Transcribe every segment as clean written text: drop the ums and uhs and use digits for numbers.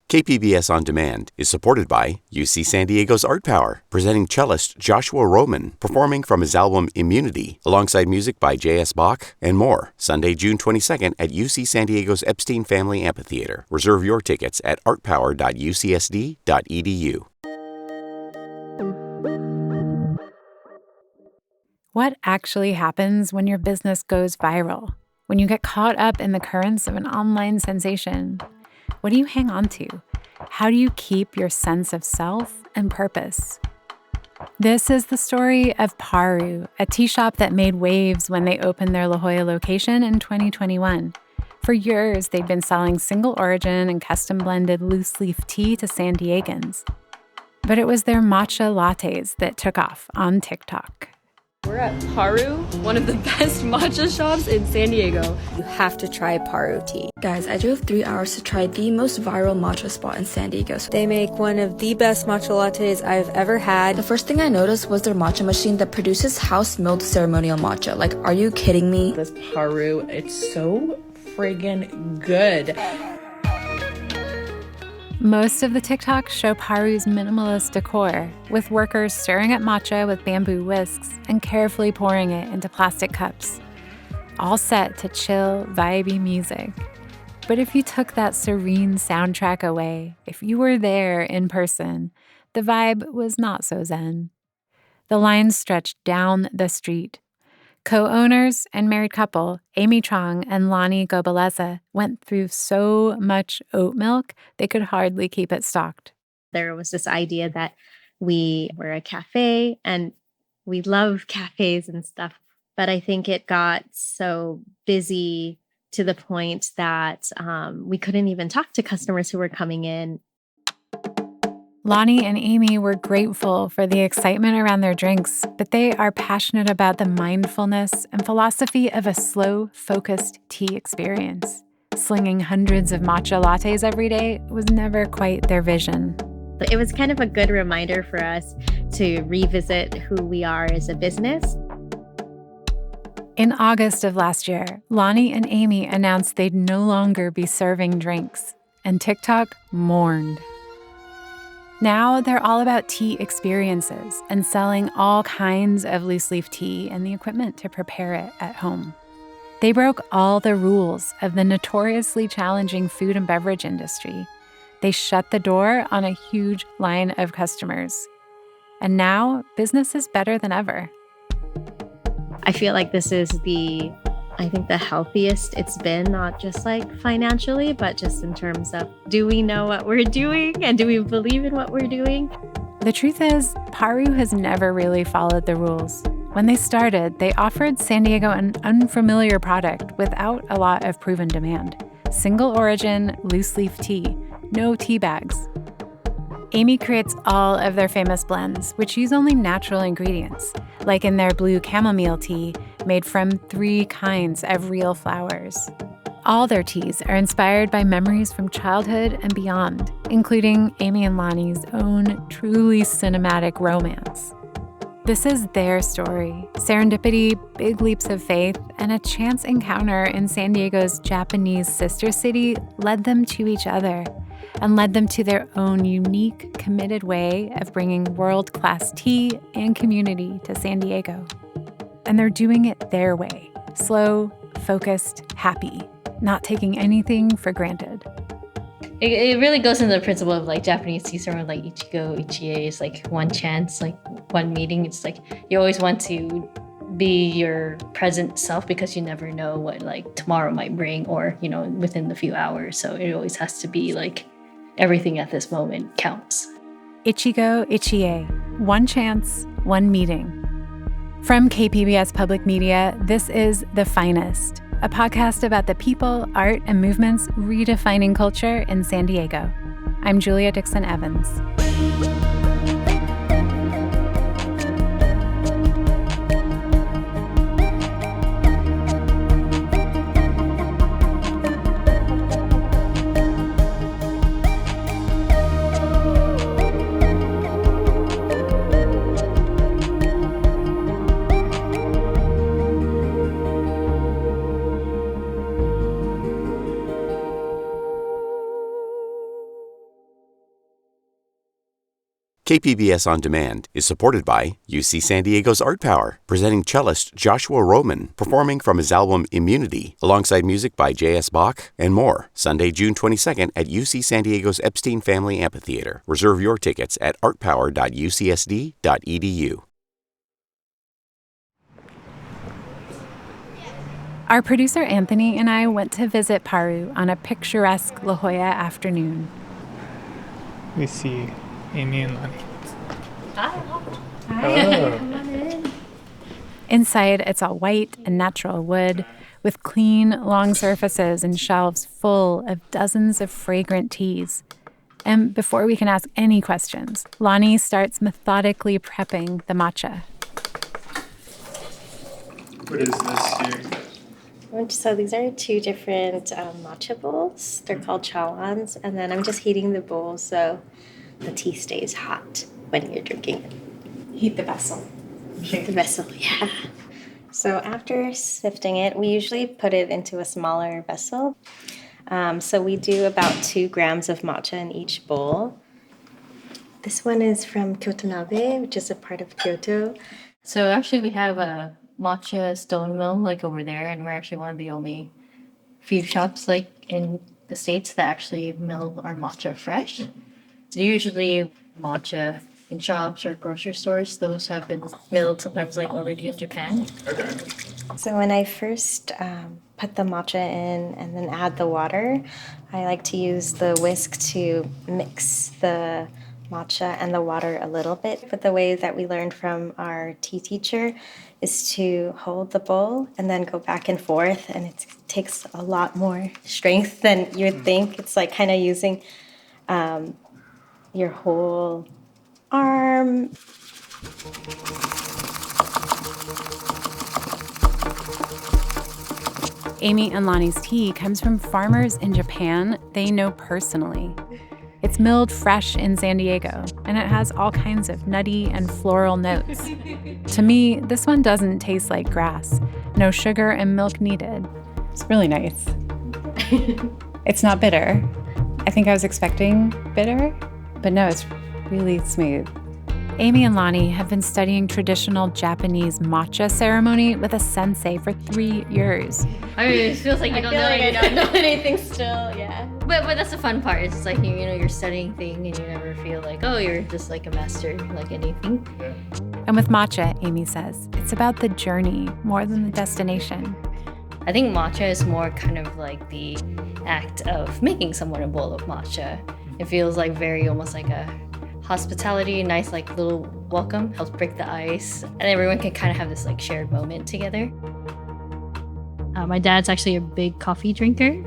KPBS On Demand is supported by UC San Diego's Art Power, presenting cellist Joshua Roman, performing from his album Immunity, alongside music by J.S. Bach and more. Sunday, June 22nd at UC San Diego's Epstein Family Amphitheater. Reserve your tickets at artpower.ucsd.edu. What actually happens when your business goes viral? When you get caught up in the currents of an online sensation? What do you hang on to? How do you keep your sense of self and purpose? This is the story of PARU, a tea shop that made waves when they opened their La Jolla location in 2021. For years, they'd been selling single origin and custom blended loose leaf tea to San Diegans. But it was their matcha lattes that took off on TikTok. We're at PARU, one of the best matcha shops in San Diego. You have to try PARU tea. Guys, I drove 3 hours to try the most viral matcha spot in San Diego. They make one of the best matcha lattes I've ever had. The first thing I noticed was their matcha machine that produces house-milled ceremonial matcha. Like, are you kidding me? This PARU, it's so friggin' good. Most of the TikToks show PARU's minimalist decor, with workers stirring up matcha with bamboo whisks and carefully pouring it into plastic cups, all set to chill, vibey music. But if you took that serene soundtrack away, if you were there in person, the vibe was not so zen. The lines stretched down the street. Co-owners and married couple, Amy Troung and Lani Gobaleza, went through so much oat milk they could hardly keep it stocked. There was this idea that we were a cafe and we love cafes and stuff, but I think it got so busy to the point that we couldn't even talk to customers who were coming in. Lani and Amy were grateful for the excitement around their drinks, but they are passionate about the mindfulness and philosophy of a slow, focused tea experience. Slinging hundreds of matcha lattes every day was never quite their vision. It was kind of a good reminder for us to revisit who we are as a business. In August of last year, Lani and Amy announced they'd no longer be serving drinks, and TikTok mourned. Now they're all about tea experiences and selling all kinds of loose leaf tea and the equipment to prepare it at home. They broke all the rules of the notoriously challenging food and beverage industry. They shut the door on a huge line of customers. And now business is better than ever. I feel like this is the healthiest it's been, not just like financially, but just in terms of, do we know what we're doing and do we believe in what we're doing? The truth is, PARU has never really followed the rules. When they started, they offered San Diego an unfamiliar product without a lot of proven demand. Single origin, loose leaf tea, no tea bags. Amy creates all of their famous blends, which use only natural ingredients, like in their blue chamomile tea, made from 3 kinds of real flowers. All their teas are inspired by memories from childhood and beyond, including Amy and Lani's own truly cinematic romance. This is their story: serendipity, big leaps of faith, and a chance encounter in San Diego's Japanese sister city led them to each other and led them to their own unique, committed way of bringing world-class tea and community to San Diego. And they're doing it their way: slow, focused, happy, not taking anything for granted. It really goes into the principle of like Japanese tea ceremony, like Ichigo, ichie is like one chance, like one meeting. It's like you always want to be your present self because you never know what like tomorrow might bring, or within the few hours. So it always has to be like everything at this moment counts. Ichigo, ichie, one chance, one meeting. From KPBS Public Media, this is The Finest, a podcast about the people, art, and movements redefining culture in San Diego. I'm Julia Dixon Evans. KPBS On Demand is supported by UC San Diego's Art Power, presenting cellist Joshua Roman, performing from his album Immunity, alongside music by J.S. Bach and more. Sunday, June 22nd at UC San Diego's Epstein Family Amphitheater. Reserve your tickets at artpower.ucsd.edu. Our producer Anthony and I went to visit Paru on a picturesque La Jolla afternoon. We see Amy and Lani. Hi. Hello. Inside, it's all white and natural wood, with clean, long surfaces and shelves full of dozens of fragrant teas. And before we can ask any questions, Lani starts methodically prepping the matcha. What is this here? So these are two different matcha bowls. They're called chawans, and then I'm just heating the bowl so the tea stays hot when you're drinking it. Heat the vessel. Heat the vessel, yeah. So after sifting it, we usually put it into a smaller vessel. So we do about 2 grams of matcha in each bowl. This one is from Kyoto Nabe, which is a part of Kyoto. So actually we have a matcha stone mill like over there, and we're actually one of the only few shops like in the States that actually mill our matcha fresh. So usually matcha in shops or grocery stores, those have been milled sometimes like already in Japan. Okay. So when I first put the matcha in and then add the water, I like to use the whisk to mix the matcha and the water a little bit. But the way that we learned from our tea teacher is to hold the bowl and then go back and forth, and it takes a lot more strength than you would think. It's like kind of using your whole arm. Amy and Lani's tea comes from farmers in Japan they know personally. It's milled fresh in San Diego, and it has all kinds of nutty and floral notes. To me, this one doesn't taste like grass. No sugar and milk needed. It's really nice. It's not bitter. I think I was expecting bitter, but no, it's really smooth. Amy and Lani have been studying traditional Japanese matcha ceremony with a sensei for 3 years. I mean, it feels like you don't know I anything. don't know anything still, yeah. But that's the fun part. It's like, you know, you're studying thing and you never feel like, oh, you're just like a master, like anything. Yeah. And with matcha, Amy says, it's about the journey more than the destination. I think matcha is more kind of like the act of making someone a bowl of matcha. It feels like very almost like a hospitality, nice like little welcome, helps break the ice, and everyone can kind of have this like shared moment together. My dad's actually a big coffee drinker,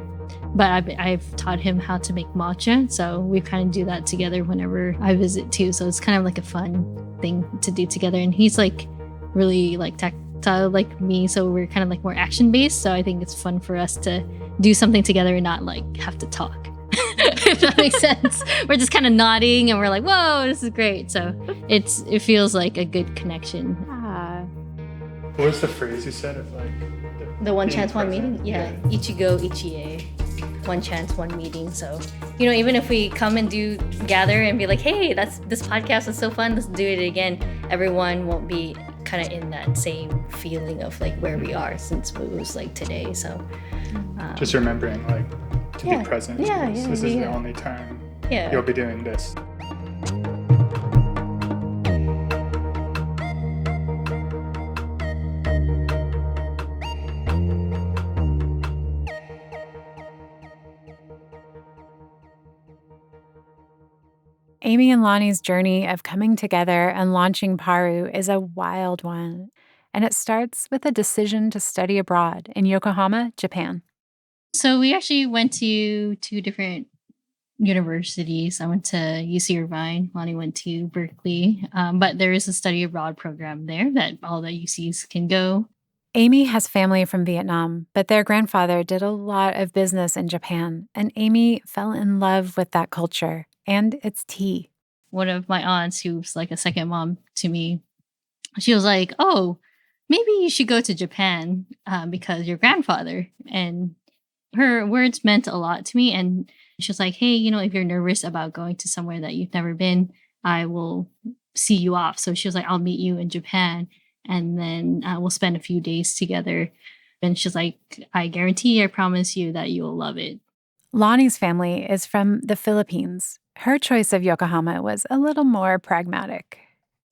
but I've taught him how to make matcha, so we kind of do that together whenever I visit too. So it's kind of like a fun thing to do together, and he's like really like tactile like me, so we're kind of like more action based. So I think it's fun for us to do something together and not like have to talk. If that makes sense. We're just kind of nodding and we're like, whoa, this is great. So it feels like a good connection. What was the phrase you said of like The one being chance, one present? meeting? Yeah. Ichigo, ichie. One chance, one meeting. So, you know, even if we come and gather and be like, hey, this podcast is so fun, let's do it again, everyone won't be kind of in that same feeling of like where we are since it was like today. So Just remembering like to Yeah. be present. Yeah, because yeah, this is the yeah. only time yeah. you'll be doing this. Amy and Lani's journey of coming together and launching PARU is a wild one, and it starts with a decision to study abroad in Yokohama, Japan. So we actually went to 2 different universities. I went to UC Irvine. Lani went to Berkeley. But there is a study abroad program there that all the UCs can go. Amy has family from Vietnam, but their grandfather did a lot of business in Japan, and Amy fell in love with that culture and its tea. One of my aunts, who's like a second mom to me, she was like, oh, maybe you should go to Japan because your grandfather. And her words meant a lot to me. And she was like, hey, you know, if you're nervous about going to somewhere that you've never been, I will see you off. So she was like, I'll meet you in Japan, and then we'll spend a few days together. And she's like, I guarantee, I promise you that you will love it. Lani's family is from the Philippines. Her choice of Yokohama was a little more pragmatic.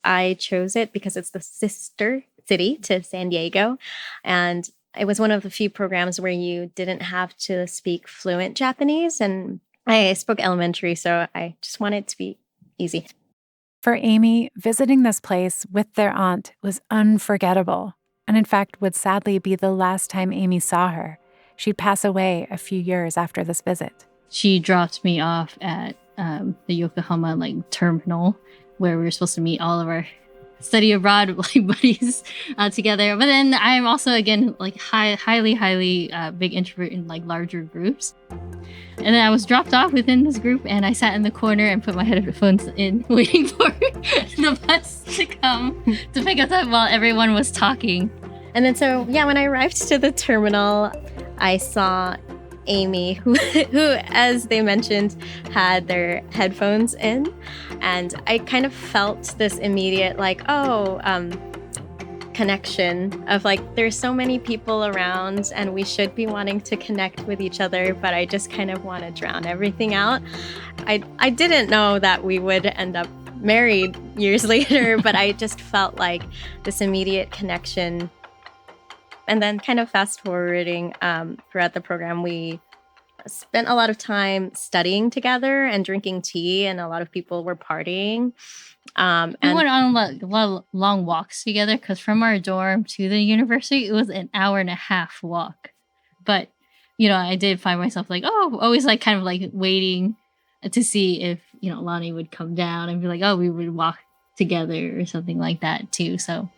I chose it because it's the sister city to San Diego. And it was one of the few programs where you didn't have to speak fluent Japanese. And I spoke elementary, so I just wanted it to be easy. For Amy, visiting this place with their aunt was unforgettable, and in fact would sadly be the last time Amy saw her. She'd pass away a few years after this visit. She dropped me off at the Yokohama terminal, where we were supposed to meet all of our study abroad buddies together. But then I'm also, again, highly big introvert in larger groups. And then I was dropped off within this group, and I sat in the corner and put my headphones in, waiting for the bus to come to pick us up while everyone was talking. And then when I arrived to the terminal, I saw Amy, who as they mentioned, had their headphones in. And I kind of felt this immediate connection of there's so many people around and we should be wanting to connect with each other, but I just kind of want to drown everything out. I didn't know that we would end up married years later, but I just felt like this immediate connection. And then kind of fast forwarding throughout the program, we spent a lot of time studying together and drinking tea, and a lot of people were partying. We went on a lot of long walks together, because from our dorm to the university, it was an hour and a half walk. But, I did find myself always waiting to see if, Lani would come down and be like, oh, we would walk together or something like that too. So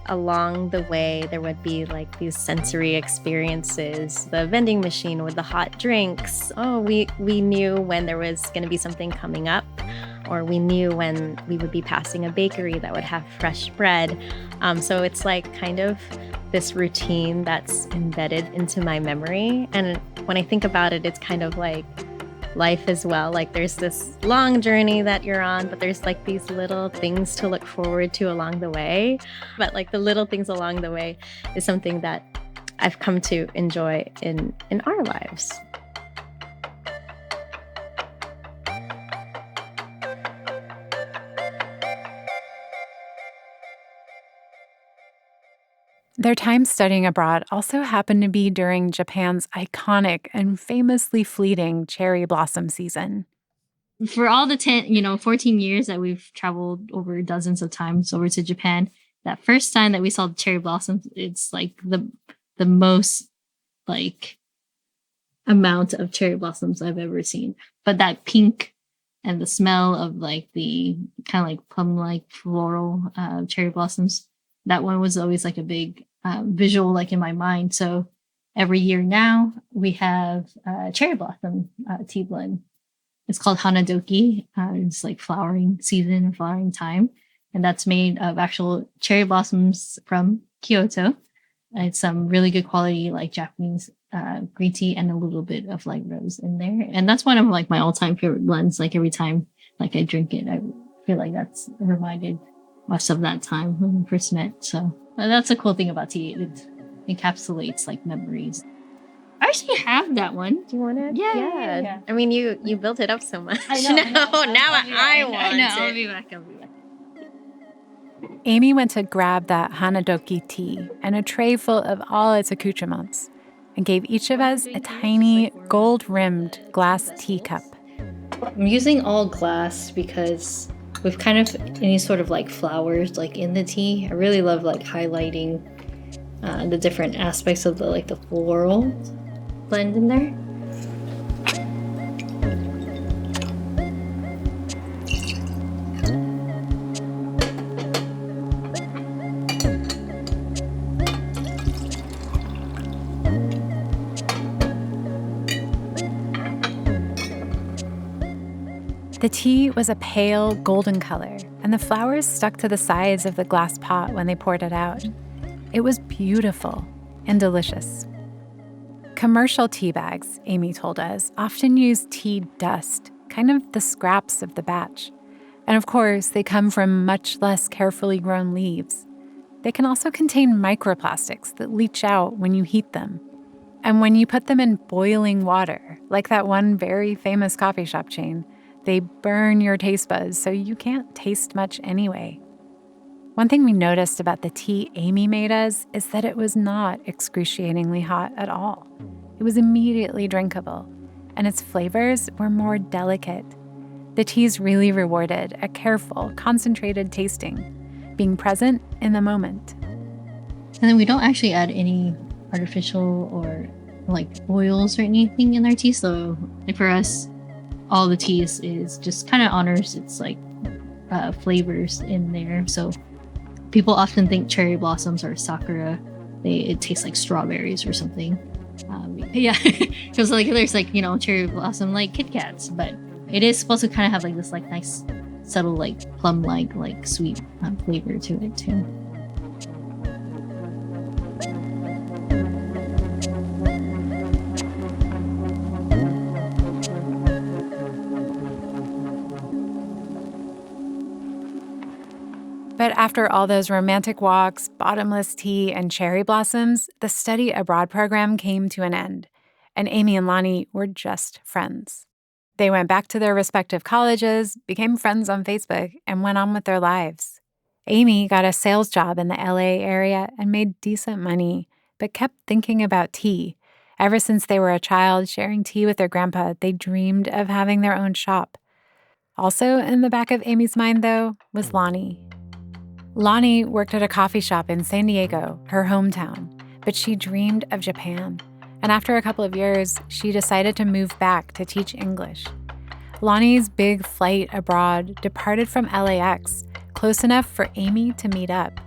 along the way, there would be these sensory experiences, the vending machine with the hot drinks. Oh, we knew when there was going to be something coming up, or we knew when we would be passing a bakery that would have fresh bread. So it's kind of this routine that's embedded into my memory. And when I think about it, it's kind of like life as well. There's this long journey that you're on, but there's these little things to look forward to along the way. But the little things along the way is something that I've come to enjoy in our lives. Their time studying abroad also happened to be during Japan's iconic and famously fleeting cherry blossom season. For all the 14 years that we've traveled over dozens of times over to Japan, that first time that we saw the cherry blossoms, it's the most amount of cherry blossoms I've ever seen. But that pink and the smell of the kind of plum-like floral cherry blossoms, that one was always a big visual in my mind. So every year now we have cherry blossom tea blend. It's called Hanadoki. It's flowering season, flowering time. And that's made of actual cherry blossoms from Kyoto. It's some really good quality Japanese green tea and a little bit of rose in there. And that's one of my all-time favorite blends. Every time I drink it, I feel that's reminded us of that time when we first met. So that's a cool thing about tea. It encapsulates memories. I actually have that one. Do you want it? Yeah. I mean, you built it up so much. I know. Now I want it. I'll be back. Amy went to grab that Hanadoki tea and a tray full of all its accoutrements and gave each of us a tiny gold-rimmed glass teacup. I'm using all glass because with kind of any sort of flowers in the tea, I really love highlighting the different aspects of the floral blend in there. The tea was a pale golden color, and the flowers stuck to the sides of the glass pot when they poured it out. It was beautiful and delicious. Commercial tea bags, Amy told us, often use tea dust, kind of the scraps of the batch. And of course, they come from much less carefully grown leaves. They can also contain microplastics that leach out when you heat them. And when you put them in boiling water, like that one very famous coffee shop chain, they burn your taste buds so you can't taste much anyway. One thing we noticed about the tea Amy made us is that it was not excruciatingly hot at all. It was immediately drinkable, and its flavors were more delicate. The teas really rewarded a careful, concentrated tasting, being present in the moment. And then we don't actually add any artificial or like oils or anything in our tea. So like for us, all the teas is just kind of honors its like flavors in there. So people often think cherry blossoms or sakura. It tastes like strawberries or something. Yeah, because like there's like, you know, cherry blossom like Kit Kats, but it is supposed to kind of have like this like nice subtle like plum-like sweet flavor to it too. But after all those romantic walks, bottomless tea, and cherry blossoms, the study abroad program came to an end, and Amy and Lani were just friends. They went back to their respective colleges, became friends on Facebook, and went on with their lives. Amy got a sales job in the LA area and made decent money, but kept thinking about tea. Ever since they were a child sharing tea with their grandpa, they dreamed of having their own shop. Also in the back of Amy's mind, though, was Lani. Lani worked at a coffee shop in San Diego, her hometown, but she dreamed of Japan. And after a couple of years, she decided to move back to teach English. Lani's big flight abroad departed from LAX, close enough for Amy to meet up.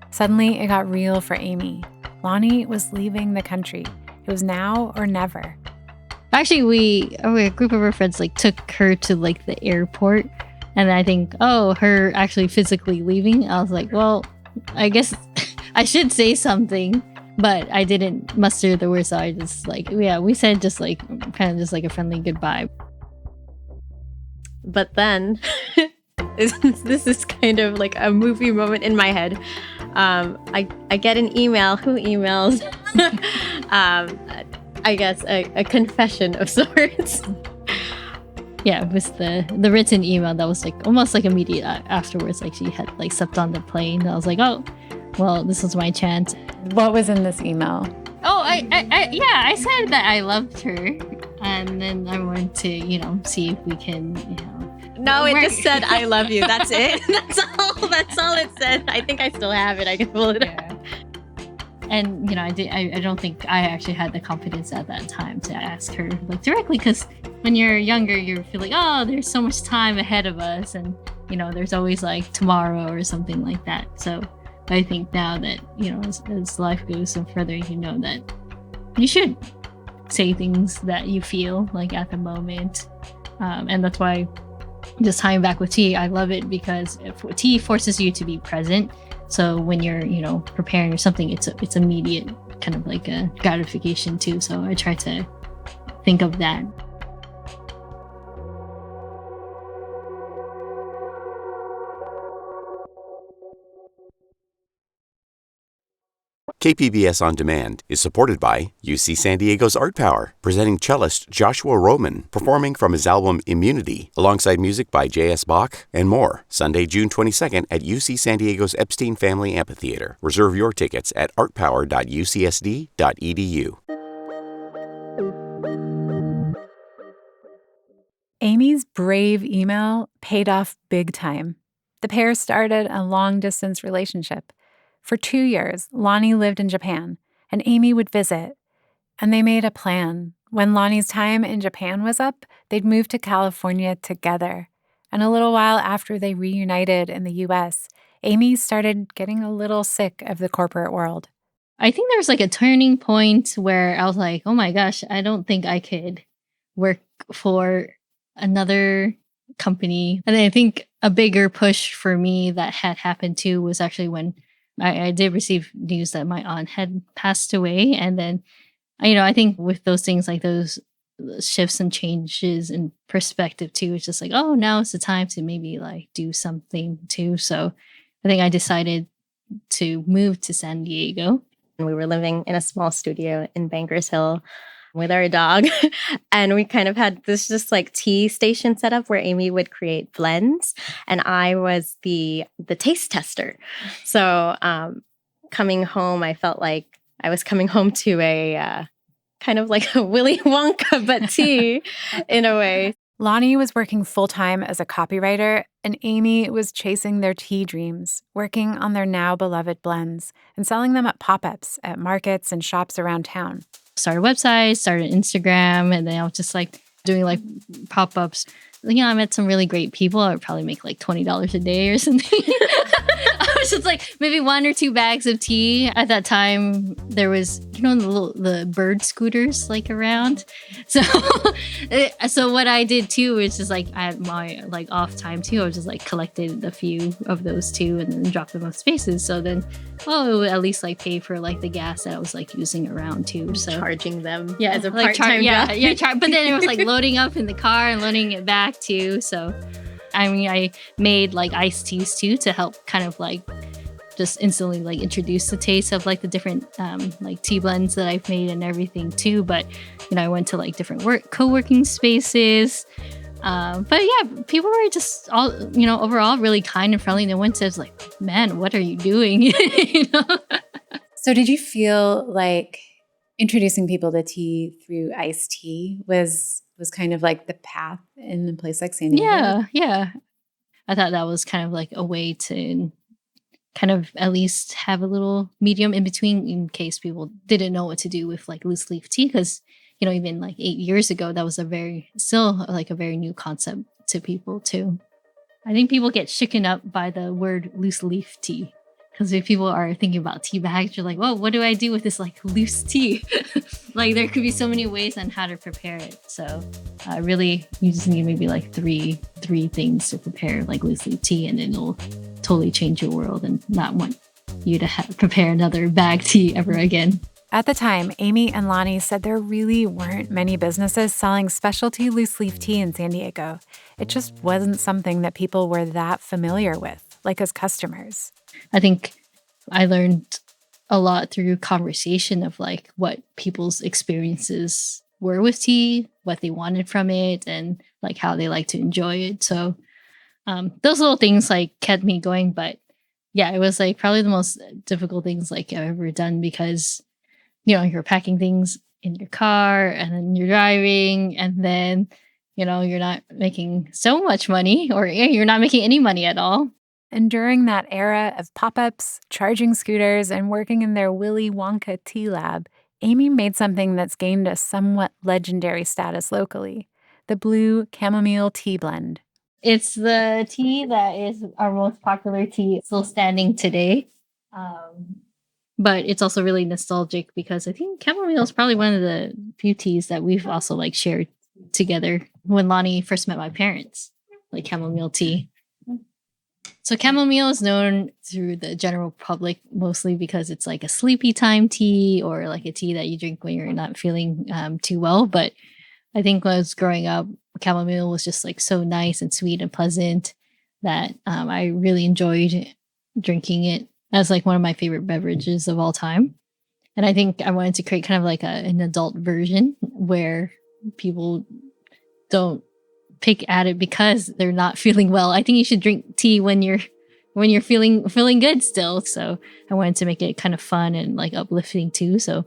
Suddenly, it got real for Amy. Lani was leaving the country. It was now or never. Actually, a group of her friends like took her to like the airport. And I think, her actually physically leaving. I was like, well, I guess I should say something, but I didn't muster the words. So I just like, yeah, we said just like, kind of just like a friendly goodbye. But then, this is kind of like a movie moment in my head. I get an email. Who emails? I guess a confession of sorts. Yeah, it was the written email that was like almost like immediate afterwards. Like she had like stepped on the plane. I was like, oh, well, this was my chance. What was in this email? Oh, I said that I loved her, and then I wanted to, see if we can, No, it just said I love you. That's it. That's all it said. I think I still have it. I can pull it up. And I don't think I actually had the confidence at that time to ask her like directly, because when you're younger, you feel like, oh, there's so much time ahead of us, and there's always like tomorrow or something like that. So I think now that as life goes some further, that you should say things that you feel like at the moment, and that's why just tying back with tea, I love it because tea forces you to be present. So when you're, preparing or something, it's immediate kind of like a gratification too. So I try to think of that. KPBS On Demand is supported by UC San Diego's Art Power, presenting cellist Joshua Roman, performing from his album Immunity, alongside music by J.S. Bach and more, Sunday, June 22nd at UC San Diego's Epstein Family Amphitheater. Reserve your tickets at artpower.ucsd.edu. Amy's brave email paid off big time. The pair started a long-distance relationship. For 2 years, Lani lived in Japan, and Amy would visit. And they made a plan. When Lani's time in Japan was up, they'd move to California together. And a little while after they reunited in the U.S., Amy started getting a little sick of the corporate world. I think there was like a turning point where I was like, oh my gosh, I don't think I could work for another company. And I think a bigger push for me that had happened too was actually when I did receive news that my aunt had passed away. And then, I think with those things like those shifts and changes in perspective too. It's just like, oh, now it's the time to maybe like do something too. So I think I decided to move to San Diego. We were living in a small studio in Bankers Hill with our dog. And we kind of had this just like tea station set up where Amy would create blends and I was the taste tester. So coming home, I felt like I was coming home to a kind of like a Willy Wonka, but tea in a way. Lani was working full-time as a copywriter, and Amy was chasing their tea dreams, working on their now beloved blends and selling them at pop-ups at markets and shops around town. Started a website, started Instagram, and then I was just like doing like pop-ups. You know, I met some really great people. I would probably make like $20 a day or something. I was just like maybe 1 or 2 bags of tea. At that time, there was, you know, the bird scooters like around. So, so what I did too is just like at my like off time too, I was just like collected a few of those too and then dropped them off spaces. So then, it would at least like pay for like the gas that I was like using around too. So Charging them, as a like part-time job. But then it was like loading up in the car and loading it back too. So I mean, I made like iced teas too to help kind of like just instantly like introduce the taste of like the different like tea blends that I've made and everything too. But you know, I went to like different co-working spaces. But yeah, people were just all, you know, overall really kind and friendly. And one says like, man, what are you doing? You know? So did you feel like introducing people to tea through iced tea was kind of like the path in a place like San Diego? Yeah. I thought that was kind of like a way to kind of at least have a little medium in between in case people didn't know what to do with like loose leaf tea. Because, you know, even like 8 years ago, that was still like a very new concept to people too. I think people get shaken up by the word loose leaf tea. Because if people are thinking about tea bags, you're like, well, what do I do with this like loose tea? Like there could be so many ways on how to prepare it. So really, you just need maybe like three things to prepare like loose leaf tea, and it'll totally change your world and not want you to prepare another bag tea ever again. At the time, Amy and Lani said there really weren't many businesses selling specialty loose leaf tea in San Diego. It just wasn't something that people were that familiar with, like as customers. I think I learned a lot through conversation of like what people's experiences were with tea, what they wanted from it, and like how they like to enjoy it. So those little things like kept me going. But yeah, it was like probably the most difficult things like I've ever done because, you know, you're packing things in your car and then you're driving and then, you know, you're not making so much money or you're not making any money at all. And during that era of pop-ups, charging scooters, and working in their Willy Wonka tea lab, Amy made something that's gained a somewhat legendary status locally, the blue chamomile tea blend. It's the tea that is our most popular tea, still standing today. But it's also really nostalgic because I think chamomile is probably one of the few teas that we've also like shared together when Lani first met my parents, like chamomile tea. So chamomile is known through the general public mostly because it's like a sleepy time tea or like a tea that you drink when you're not feeling too well. But I think when I was growing up, chamomile was just like so nice and sweet and pleasant that I really enjoyed drinking it as like one of my favorite beverages of all time. And I think I wanted to create kind of like an adult version where people don't pick at it because they're not feeling well. I think you should drink tea when you're feeling good still. So I wanted to make it kind of fun and like uplifting too. So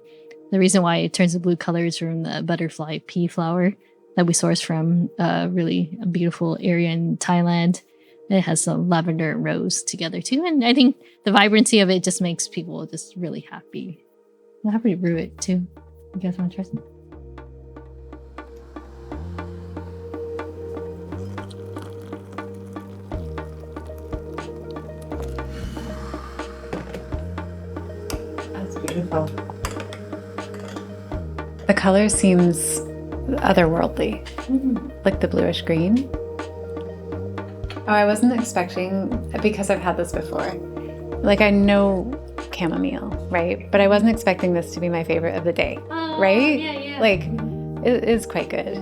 the reason why it turns the blue color is from the butterfly pea flower that we source from a really beautiful area in Thailand. It has some lavender and rose together too. And I think the vibrancy of it just makes people just really happy. I'm happy to brew it too. You guys want to try some? That's beautiful. The color seems otherworldly, like the bluish green. Oh, I wasn't expecting, because I've had this before. Like, I know chamomile, right? But I wasn't expecting this to be my favorite of the day, right? Yeah. Like, It is quite good.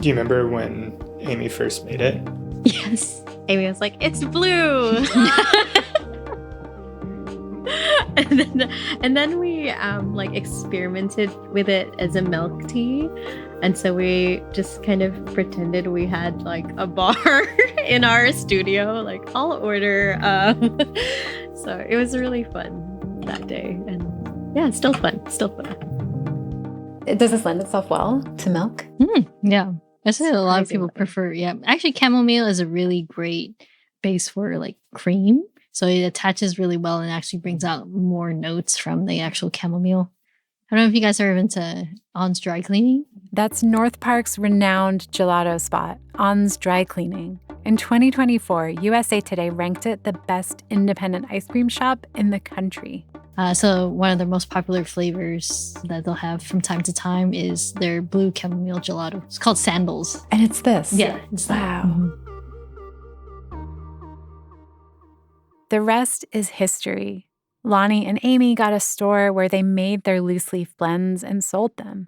Do you remember when Amy first made it? Yes. Amy was like, it's blue. and then we like experimented with it as a milk tea. And so we just kind of pretended we had like a bar in our studio, like I'll order. So it was really fun that day. And yeah, it's still fun. Does this lend itself well to milk? Yeah. I say a lot of people Surprisingly. prefer, yeah. Actually, chamomile is a really great base for like cream. So it attaches really well and actually brings out more notes from the actual chamomile. I don't know if you guys are into On's Dry Cleaning. That's North Park's renowned gelato spot, On's Dry Cleaning. In 2024, USA Today ranked it the best independent ice cream shop in the country. So one of their most popular flavors that they'll have from time to time is their blue chamomile gelato. It's called Sandals. And it's this. Yeah, it's that. Wow. Mhm. The rest is history. Lani and Amy got a store where they made their loose leaf blends and sold them.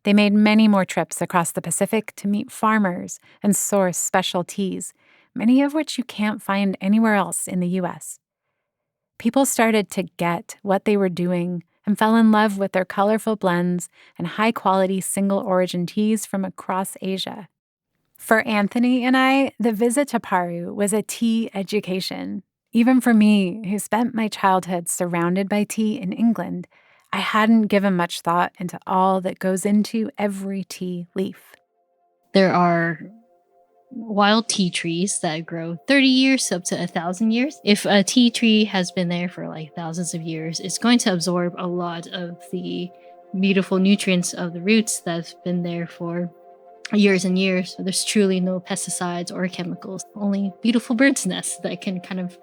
They made many more trips across the Pacific to meet farmers and source special teas, many of which you can't find anywhere else in the U.S. People started to get what they were doing and fell in love with their colorful blends and high-quality single-origin teas from across Asia. For Anthony and I, the visit to PARU was a tea education. Even for me, who spent my childhood surrounded by tea in England, I hadn't given much thought into all that goes into every tea leaf. There are wild tea trees that grow 30 years up to 1,000 years. If a tea tree has been there for like thousands of years, it's going to absorb a lot of the beautiful nutrients of the roots that's been there for years and years. So there's truly no pesticides or chemicals, only beautiful birds' nests that can kind of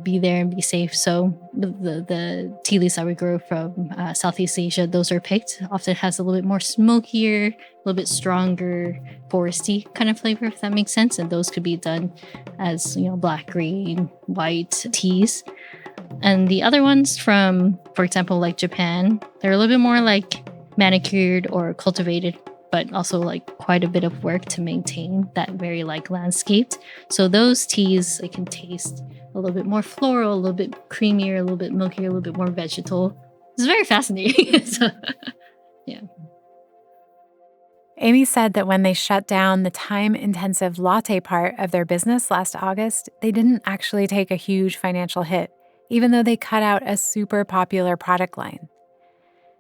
be there and be safe. So the tea leaves that we grow from Southeast Asia, those are picked. Often has a little bit more smokier, a little bit stronger, foresty kind of flavor, if that makes sense. And those could be done as, black, green, white teas. And the other ones from, for example, like Japan, they're a little bit more like manicured or cultivated, but also like quite a bit of work to maintain that very like landscaped. So those teas, they can taste a little bit more floral, a little bit creamier, a little bit milkier, a little bit more vegetal. It's very fascinating. So, yeah. Amy said that when they shut down the time-intensive latte part of their business last August, they didn't actually take a huge financial hit, even though they cut out a super popular product line.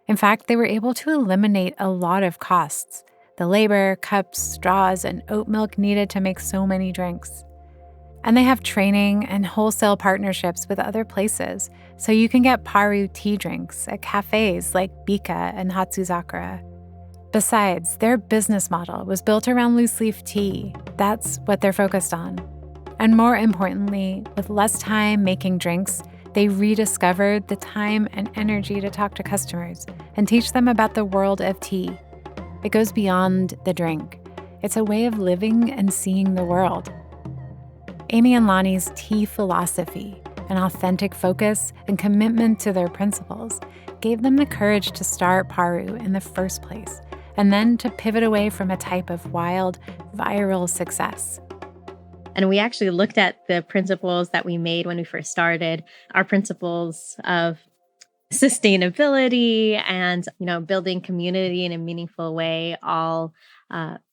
In fact, they were able to eliminate a lot of costs: the labor, cups, straws, and oat milk needed to make so many drinks. And they have training and wholesale partnerships with other places, so you can get PARU tea drinks at cafes like Bika and Hatsuzakura. Besides, their business model was built around loose leaf tea. That's what they're focused on. And more importantly, with less time making drinks, they rediscovered the time and energy to talk to customers and teach them about the world of tea. It goes beyond the drink. It's a way of living and seeing the world. Amy and Lani's tea philosophy, an authentic focus and commitment to their principles, gave them the courage to start PARU in the first place, and then to pivot away from a type of wild, viral success. And we actually looked at the principles that we made when we first started, our principles of sustainability and, building community in a meaningful way, all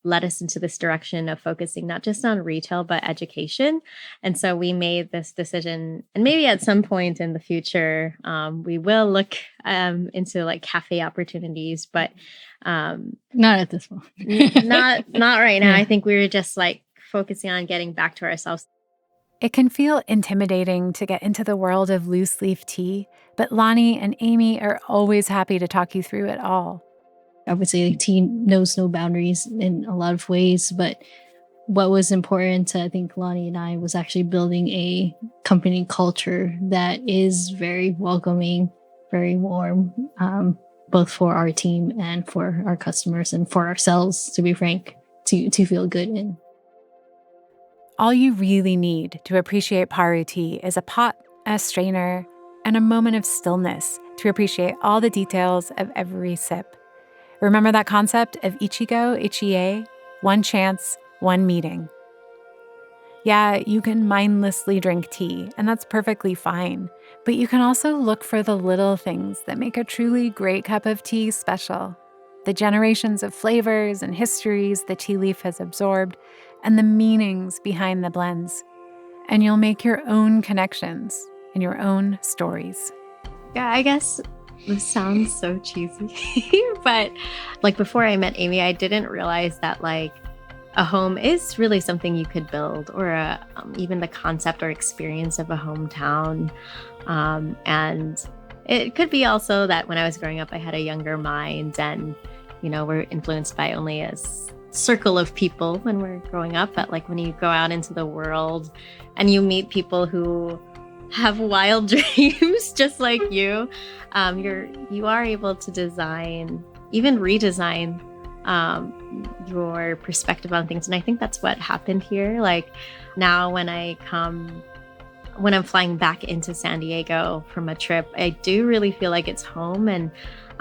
led us into this direction of focusing not just on retail, but education. And so we made this decision, and maybe at some point in the future, we will look into like cafe opportunities, but Not at this point. not right now. Yeah. I think we were just like focusing on getting back to ourselves. It can feel intimidating to get into the world of loose leaf tea, but Lani and Amy are always happy to talk you through it all. I would say tea knows no boundaries in a lot of ways, but what was important to, I think, Lani and I was actually building a company culture that is very welcoming, very warm, both for our team and for our customers and for ourselves, to be frank, to feel good in. All you really need to appreciate PARU tea is a pot, a strainer, and a moment of stillness to appreciate all the details of every sip. Remember that concept of Ichigo, ichie, one chance, one meeting. Yeah, you can mindlessly drink tea, and that's perfectly fine. But you can also look for the little things that make a truly great cup of tea special. The generations of flavors and histories the tea leaf has absorbed, and the meanings behind the blends. And you'll make your own connections and your own stories. Yeah, I guess this sounds so cheesy, but like before I met Amy, I didn't realize that like a home is really something you could build, or even the concept or experience of a hometown. And it could be also that when I was growing up, I had a younger mind and, we're influenced by only a circle of people when we're growing up. But like when you go out into the world and you meet people who have wild dreams just like you, you are able to design, even redesign your perspective on things. And I think that's what happened here. Like now when I'm flying back into San Diego from a trip, I do really feel like it's home, and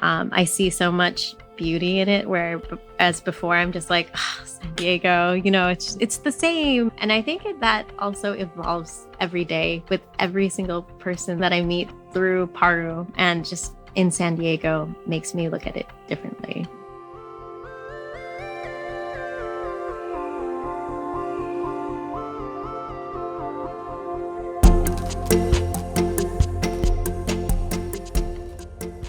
I see so much beauty in it, where as before I'm just like, San Diego, it's the same. And I think that also evolves every day with every single person that I meet through PARU, and just in San Diego makes me look at it differently.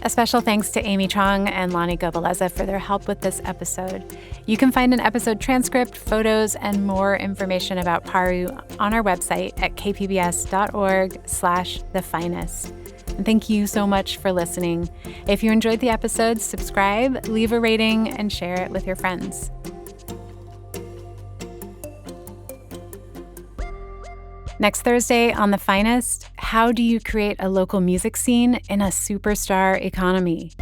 A special thanks to Amy Troung and Lani Gobaleza for their help with this episode. You can find an episode transcript, photos, and more information about PARU on our website at kpbs.org/thefinest. And thank you so much for listening. If you enjoyed the episode, subscribe, leave a rating, and share it with your friends. Next Thursday on The Finest, how do you create a local music scene in a superstar economy?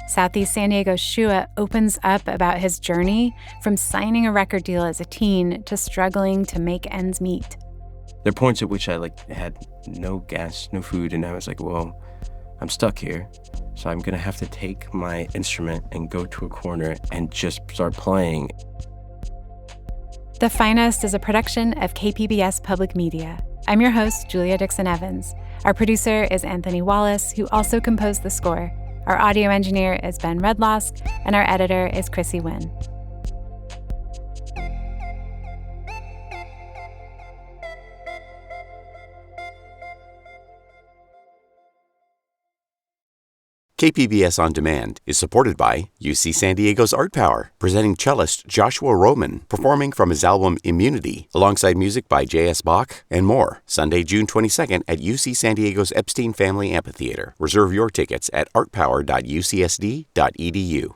Southeast San Diego's Shua opens up about his journey from signing a record deal as a teen to struggling to make ends meet. There are points at which I had no gas, no food, and I was like, well, I'm stuck here. So I'm gonna have to take my instrument and go to a corner and just start playing. The Finest is a production of KPBS Public Media. I'm your host, Julia Dixon-Evans. Our producer is Anthony Wallace, who also composed the score. Our audio engineer is Ben Redlosk, and our editor is Chrissy Wynn. KPBS On Demand is supported by UC San Diego's Art Power, presenting cellist Joshua Roman, performing from his album Immunity, alongside music by J.S. Bach and more, Sunday, June 22nd at UC San Diego's Epstein Family Amphitheater. Reserve your tickets at artpower.ucsd.edu.